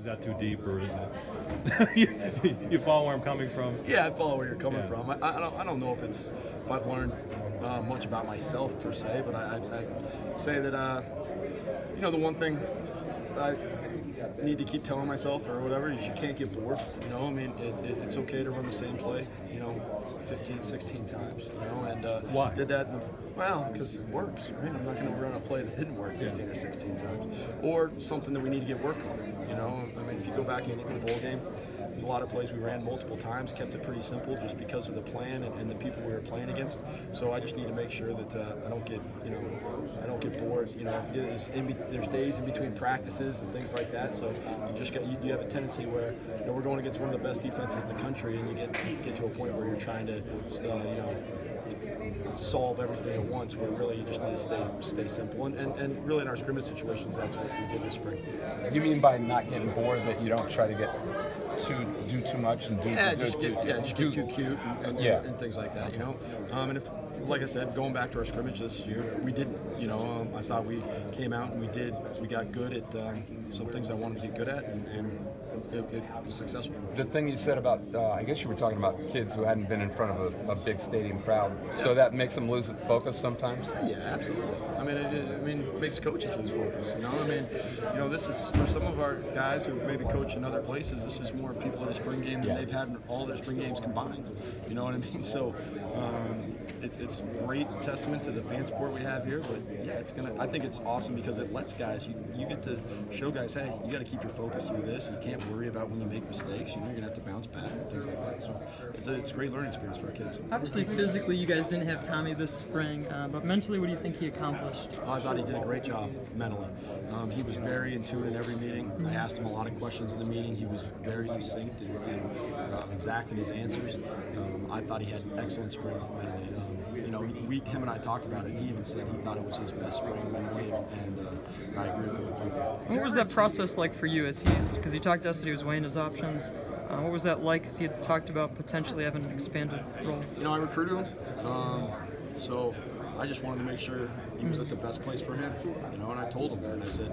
that too deep, or is it? you follow where I'm coming from? Yeah, I follow where you're coming from. I don't know if I've learned much about myself per se, but I'd say that the one thing I need to keep telling myself or whatever is you can't get bored. I mean, it's okay to run the same play, 15, 16 times, and why? Did that because it works, right? I'm not going to run a play that didn't work 15 or 16 times, or something that we need to get work on, I mean, if you go back and look at the bowl game, there's a lot of plays we ran multiple times, kept it pretty simple just because of the plan and the people we were playing against. So I just need to make sure that I don't get bored. There's days in between practices and things like that. So you have a tendency where we're going against one of the best defenses in the country, and you get to a point where you're trying to solve everything at once, where really you just need to stay simple. And really in our scrimmage situations, that's what we did this spring. You mean by not getting bored that you don't try to do too much and just get too cute and things like that, and if, like I said, going back to our scrimmage this year, we didn't, I thought we came out and we got good at some things I wanted to get good at, and it was successful. The thing you said about, I guess you were talking about kids who hadn't been in front of a big stadium crowd, so that makes them lose focus sometimes? Yeah, absolutely. I mean, it makes coaches lose focus, I mean, this is, for some of our guys who maybe coach in other places, this is more people at a spring game than they've had in all their spring games combined, you know what I mean? So, it's a great testament to the fan support we have here, but yeah, I think it's awesome because it lets guys, you get to show guys, hey, you got to keep your focus through this. You can't worry about when you make mistakes. You're going to have to bounce back and things like that. So it's a great learning experience for our kids. Obviously, physically, you guys didn't have Tommy this spring, but mentally, what do you think he accomplished? I thought he did a great job mentally. He was very in tune in every meeting. I asked him a lot of questions in the meeting. He was very succinct and exact in his answers. I thought he had an excellent spring mentally. Him and I talked about it. He even said he thought it was his best spring mentally, and I agree with him. What was that process like for you? Because he talked to us that he was weighing his options. What was that like? Because he had talked about potentially having an expanded role. I recruited him, so I just wanted to make sure he was at the best place for him. And I told him that. And I said,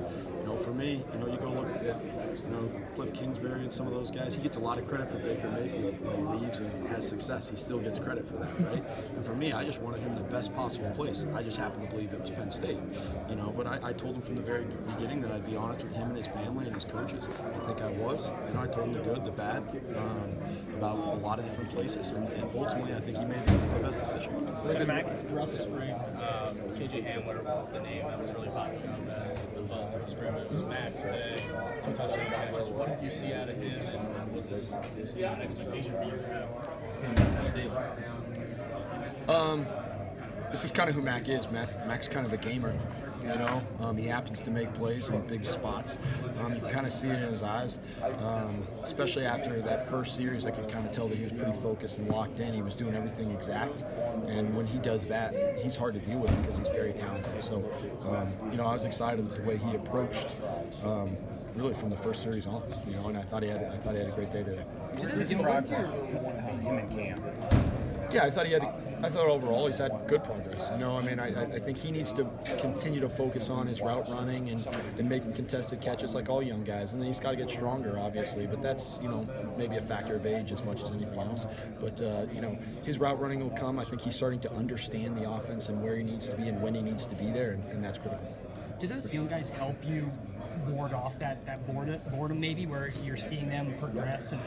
for me, you go look at Cliff Kingsbury and some of those guys. He gets a lot of credit for Baker Mayfield when he leaves and has success. He still gets credit for that, right? And for me, I just wanted him in the best possible place. I just happened to believe it was Penn State, But I told him from the very beginning that I'd be honest with him and his family and his coaches. I think I was. I told him the good, the bad, about a lot of different places, and ultimately, I think he made the best decision. So Mac, throughout the spring, KJ Hamler was the name that was really popping up as the buzz of the spring. It was Mac today, 2 touchdown catches. What did you see out of him, and was this an expectation for you to have him daily? This is kind of who Mac is. Mac's kind of a gamer, He happens to make plays in big spots. You can kind of see it in his eyes, especially after that first series. I could kind of tell that he was pretty focused and locked in. He was doing everything exact, and when he does that, he's hard to deal with because he's very talented. So, I was excited with the way he approached. Really from the first series on, and I thought he had a great day today. Him and Cam. Yeah, I thought overall he's had good progress. I think he needs to continue to focus on his route running and making contested catches like all young guys. And then he's got to get stronger, obviously. But that's, maybe a factor of age as much as anything else. But, his route running will come. I think he's starting to understand the offense and where he needs to be and when he needs to be there, and that's critical. Do those young guys help you ward off that boredom maybe, where you're seeing them progress and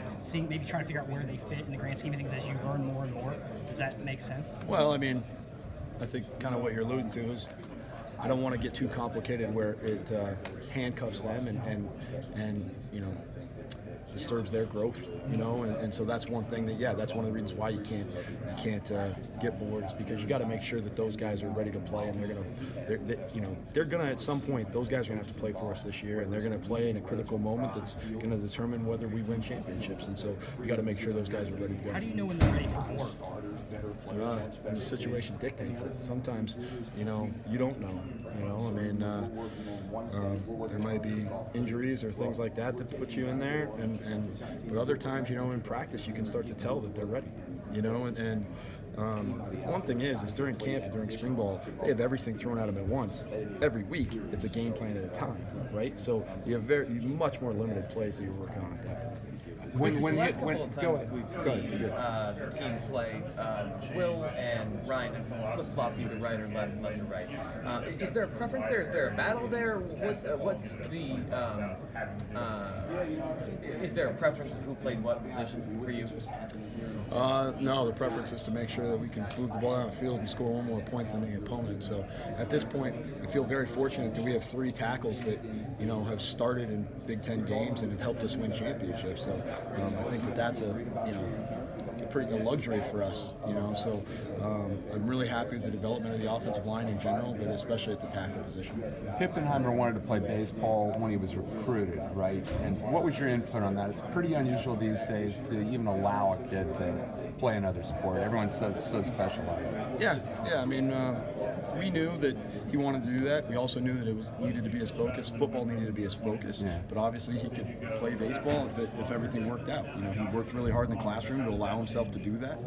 maybe trying to figure out where they fit in the grand scheme of things as you learn more and more? Does that make sense? Well, I think kind of what you're alluding to is I don't want to get too complicated where it handcuffs them and disturbs their growth, and so that's one thing that's one of the reasons why you can't get bored, is because you got to make sure that those guys are ready to play, and they're gonna at some point, those guys are gonna have to play for us this year, and they're gonna play in a critical moment that's gonna determine whether we win championships, and so we got to make sure those guys are ready to go. How do you know when they're ready for more? The situation dictates it. Sometimes, you don't know. There might be injuries or things like that put you in there, but other times, in practice, you can start to tell that they're ready. One thing is during camp and during spring ball, they have everything thrown at them at once. Every week, it's a game plan at a time, right? So you have much more limited plays that you're working on at that point. Go ahead. We've seen the team play Will and Ryan and flip-flop either right or left, left or right. Is there a preference there? Is there a battle there? What's the is there a preference of who plays what position for you? No, the preference is to make sure that we can move the ball down the field and score one more point than the opponent. So at this point, I feel very fortunate that we have 3 tackles that have started in Big Ten games and have helped us win championships. So I think that's a luxury for us. So I'm really happy with the development of the offensive line in general, but especially at the tackle position. Hippenheimer wanted to play baseball when he was recruited, right? And what was your input on that? It's pretty unusual these days to even allow a kid to play another sport. Everyone's so specialized. Yeah. I mean, we knew that he wanted to do that. We also knew that it needed to be his focus. Football needed to be his focus. Yeah. But obviously, he could play baseball if everything worked out. He worked really hard in the classroom to allow himself to do that.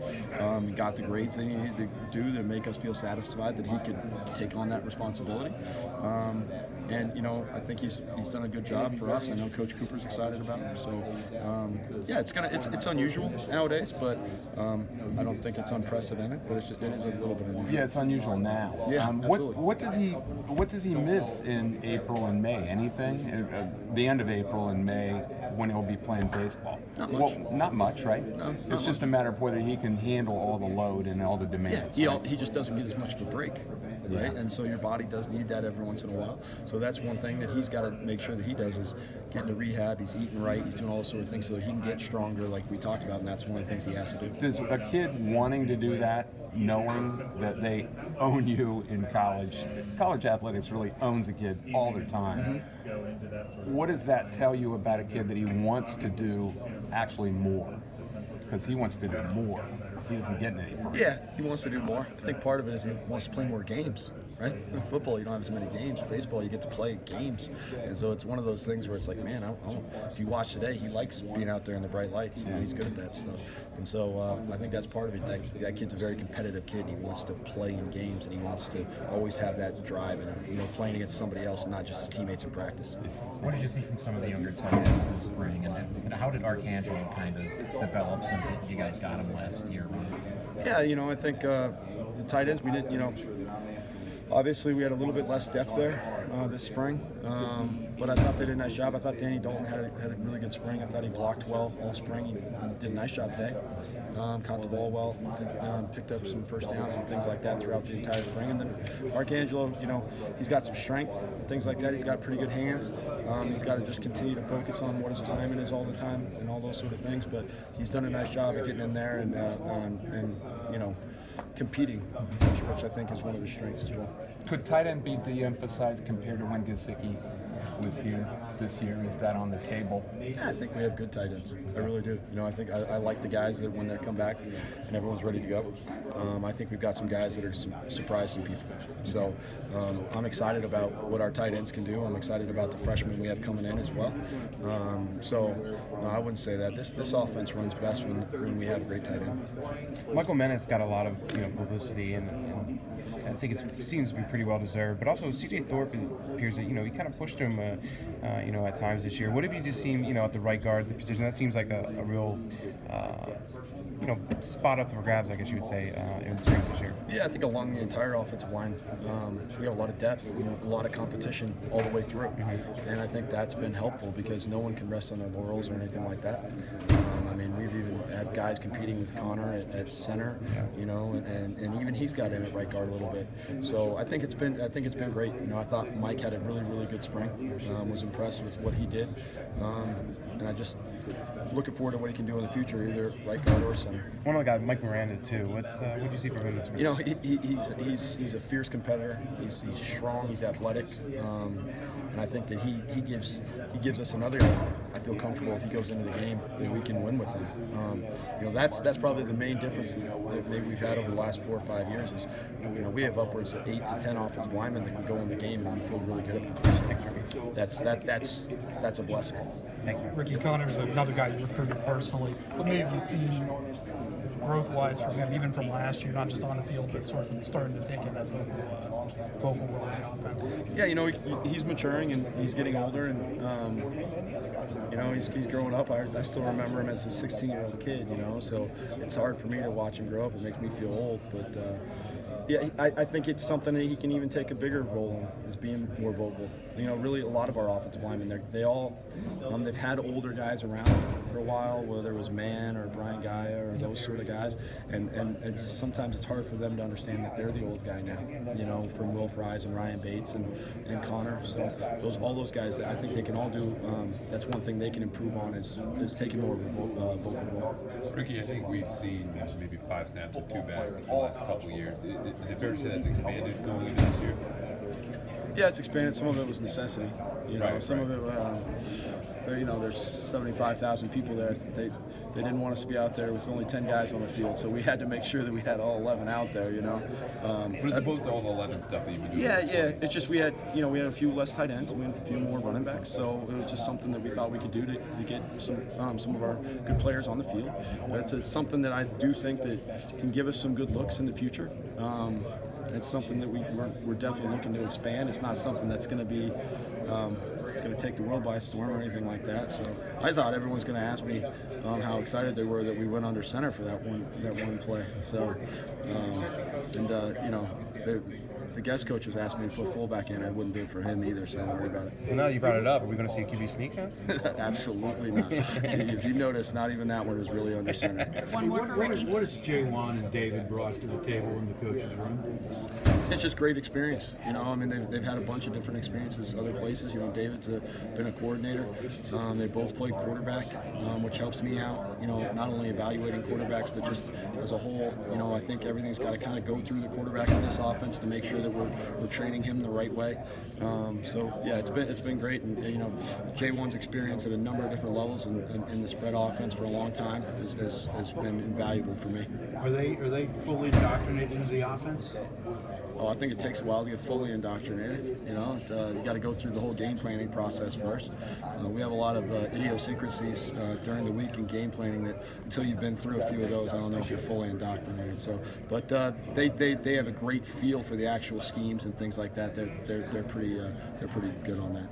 He got the grades that he needed to do to make us feel satisfied that he could take on that responsibility. And I think he's done a good job for us. I know Coach Cooper's excited about him. So yeah, it's unusual nowadays, but I don't think it's unprecedented. But it is a little bit unusual. Yeah, it's unusual now. Yeah, absolutely. What does he miss in April and May? Anything? The end of April and May when he'll be playing baseball? Not much. Well, not much, right? No, it's just a matter of whether he can handle all the load and all the demands. Yeah, he just doesn't get as much of a break. Right? Yeah. And so your body does need that every once in a while. So that's one thing that he's got to make sure that he does is get into rehab. He's eating right. He's doing all those sort of things so that he can get stronger, like we talked about. And that's one of the things he has to do. Does a kid wanting to do that, knowing that they own you in college athletics really owns a kid all the time. Mm-hmm. What does that tell you about a kid that he wants to do actually more? Because he wants to do more. He doesn't get any more. Yeah, he wants to do more. I think part of it is he wants to play more games, right? In football, you don't have as many games. In baseball, you get to play games. And so it's one of those things where it's like, man, if you watch today, he likes being out there in the bright lights. He's good at that stuff. And so I think that's part of it. That kid's a very competitive kid. He wants to play in games, and he wants to always have that drive in him, playing against somebody else and not just his teammates in practice. What did you see from some of the younger tight ends this spring, and how did Arcangelo kind of develop since you guys got him last year? Yeah, I think the tight ends, we didn't, obviously we had a little bit less depth there this spring, but I thought they did a nice job. I thought Danny Dalton had a really good spring. I thought he blocked well all spring. He did a nice job today. Caught the ball well, picked up some first downs and things like that throughout the entire spring. And then Arcangelo, he's got some strength, things like that. He's got pretty good hands. He's got to just continue to focus on what his assignment is all the time and all those sort of things. But he's done a nice job of getting in there and competing, which I think is one of his strengths as well. Could tight end be de-emphasized compared to when Gesicki was here this year? Is that on the table? Yeah, I think we have good tight ends. I really do. I think I like the guys that when they come back and everyone's ready to go. I think we've got some guys that are surprising people. So I'm excited about what our tight ends can do. I'm excited about the freshmen we have coming in as well. I wouldn't say that. This offense runs best when we have a great tight end. Michael Mennett's got a lot of publicity, and I think it seems to be pretty well deserved. But also, C.J. Thorpe appears that he kind of pushed him, at times this year. What have you just seen, at the right guard, the position that seems like a real, spot up for grabs, I guess you would say, in the strength this year? Yeah, I think along the entire offensive line, we have a lot of depth, a lot of competition all the way through, and I think that's been helpful because no one can rest on their laurels or anything like that. We've even had guys competing with Connor at center, and even he's got in at right guard a little bit. So I think it's been great. I thought Mike had a really, really good spring. Was impressed with what he did, and I just looking forward to what he can do in the future, either right guard or center. One of the guys, Mike Miranda, too. What do you see from him this spring? He's a fierce competitor. He's strong. He's athletic, and I think that he gives us another. I feel comfortable if he goes into the game that we can win with him. That's probably the main difference that maybe we've had over the last 4 or 5 years is, we have upwards of 8 to 10 offensive linemen that can go in the game and we feel really good about it. That's a blessing. Thanks, man. Ricky Connor is another guy you recruited personally. What maybe have you seen growth-wise from him, even from last year, not just on the field, but sort of starting to take in that vocal role in the offense? Yeah, you know, he's maturing and he's getting older, and you know, he's growing up. I still remember him as a 16-year-old kid, you know, so it's hard for me to watch him grow up. It makes me feel old, but yeah, I think it's something that he can even take a bigger role in, is being more vocal. You know, really a lot of our offensive linemen, they've had older guys around for a while, whether it was Mann or Brian Gaia or those sort of guys, and sometimes it's hard for them to understand that they're the old guy now, you know, from Will Fries and Ryan Bates and Connor. So all those guys, I think they can all do, that's one thing they can improve on is taking more of a vocal role. Ricky, I think we've seen maybe 5 snaps of 2-back the last couple of years. Is it fair to say that's expanded going into this year? Yeah, it's expanded. Some of it was necessity. You know, right, some of it, you know, there's 75,000 people there. They didn't want us to be out there with only 10 guys on the field, so we had to make sure that we had all 11 out there. You know. But as opposed to all the 11 stuff that you've been doing. Yeah. It's just we had a few less tight ends, we had a few more running backs, so it was just something that we thought we could do to get some of our good players on the field. It's something that I do think that can give us some good looks in the future. It's something that we're definitely looking to expand. It's not something that's going to be it's going to take the world by storm or anything like that. So I thought everyone was going to ask me how excited they were that we went under center for that one play. So you know, the guest coach was asking me to put fullback in. I wouldn't do it for him either, so don't worry about it. Well, now you brought it up. Are we going to see a QB sneak now? Absolutely not. If you notice, not even that one was really under center. One more for Ricky. What has J1 and David brought to the table in the coach's room? It's just great experience. You know, I mean, they've had a bunch of different experiences other places. You know, David's been a coordinator. They both played quarterback, which helps me out. You know, not only evaluating quarterbacks, but just as a whole. You know, I think everything's got to kind of go through the quarterback in this offense to make sure that we're training him the right way. So yeah, it's been great. And you know, J1's experience at a number of different levels in the spread offense for a long time has been invaluable for me. Are they fully indoctrinated into the offense? Well, I think it takes a while to get fully indoctrinated. You know, you got to go through the whole game planning process first. We have a lot of idiosyncrasies during the week in game planning that until you've been through a few of those, I don't know if you're fully indoctrinated. So, but they have a great feel for the actual schemes and things like that. They're pretty good on that.